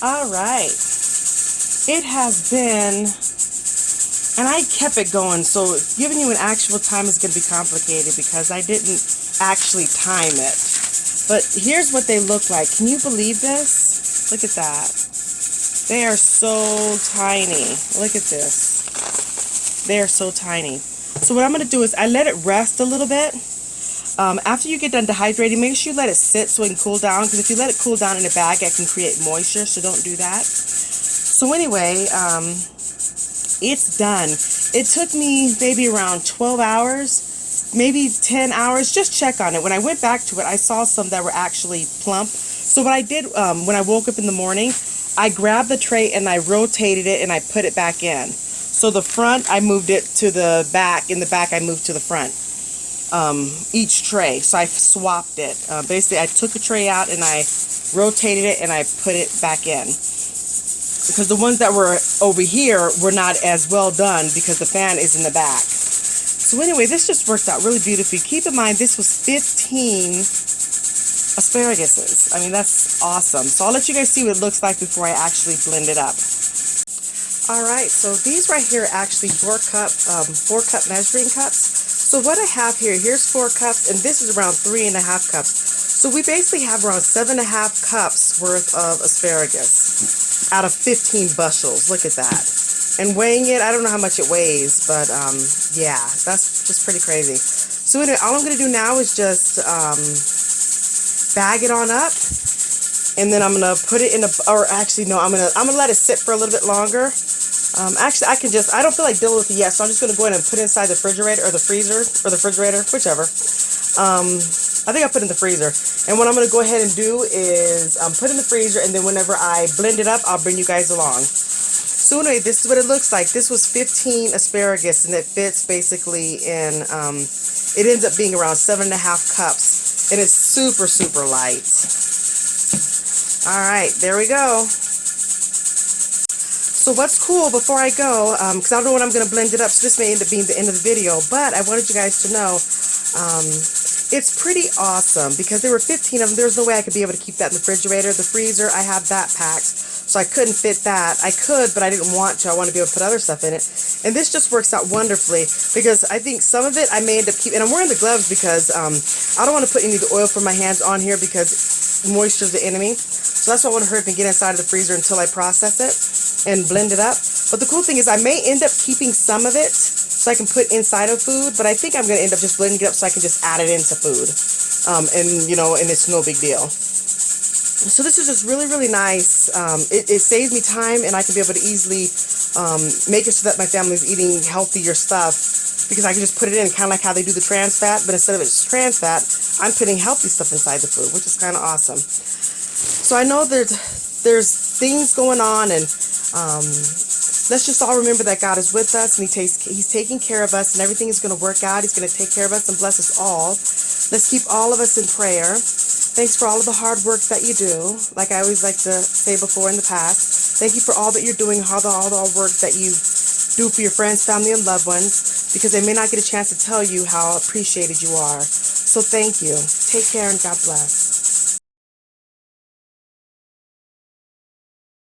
All right. It has been, and I kept it going, so giving you an actual time is going to be complicated because I didn't actually time it. But here's what they look like. Can you believe this? Look at that. They are so tiny. Look at this. They are so tiny. So what I'm going to do is I let it rest a little bit. After you get done dehydrating, make sure you let it sit so it can cool down, because if you let it cool down in a bag, it can create moisture, so don't do that. So anyway, it's done. It took me maybe around 12 hours, maybe 10 hours. Just check on it. When I went back to it, I saw some that were actually plump. So what I did when I woke up in the morning, I grabbed the tray and I rotated it and I put it back in. So the front, I moved it to the back. In the back, I moved to the front. Each tray. So I swapped it. Basically, I took a tray out and I rotated it and I put it back in. Because the ones that were over here were not as well done because the fan is in the back. So anyway, this just worked out really beautifully. Keep in mind, this was 15 asparaguses. I mean, that's awesome. So I'll let you guys see what it looks like before I actually blend it up. Alright, so these right here are actually 4-cup measuring cups. So what I have here, here's 4 cups, and this is around 3.5 cups. So we basically have around 7.5 cups worth of asparagus out of 15 bushels. Look at that. And weighing it, I don't know how much it weighs, but yeah, that's just pretty crazy. So anyway, all I'm going to do now is just bag it on up, and then I'm going to put it in a, or actually no, I'm going to let it sit for a little bit longer. Actually, I don't feel like dealing with it yet, so I'm just going to go ahead and put it inside the refrigerator or the freezer or the refrigerator, whichever. I think I put it in the freezer. And what I'm going to go ahead and do is put it in the freezer, and then whenever I blend it up, I'll bring you guys along. So anyway, this is what it looks like. This was 15 asparagus, and it fits basically in, it ends up being around 7.5 cups, and it's super, super light. All right, there we go. So what's cool before I go, because I don't know when I'm going to blend it up, so this may end up being the end of the video, but I wanted you guys to know it's pretty awesome because there were 15 of them. There's no way I could be able to keep that in the refrigerator. The freezer, I have that packed, so I couldn't fit that. I could, but I didn't want to. I want to be able to put other stuff in it. And this just works out wonderfully because I think some of it I may end up keeping, and I'm wearing the gloves because I don't want to put any of the oil from my hands on here because moisture is the enemy. So that's why I want to hurry up and get inside of the freezer until I process it and blend it up. But the cool thing is I may end up keeping some of it so I can put inside of food, but I think I'm going to end up just blending it up so I can just add it into food. And you know, and it's no big deal. So this is just really, really nice. It saves me time, and I can be able to easily make it so that my family is eating healthier stuff because I can just put it in kind of like how they do the trans fat, but instead of it's trans fat, I'm putting healthy stuff inside the food, which is kind of awesome. So I know there's things going on, and let's just all remember that God is with us, and He's taking care of us, and everything is going to work out. He's going to take care of us and bless us all. Let's keep all of us in prayer. Thanks for all of the hard work that you do. Like I always like to say before in the past, thank you for all that you're doing, all the work that you do for your friends, family, and loved ones, because they may not get a chance to tell you how appreciated you are. So thank you. Take care, and God bless.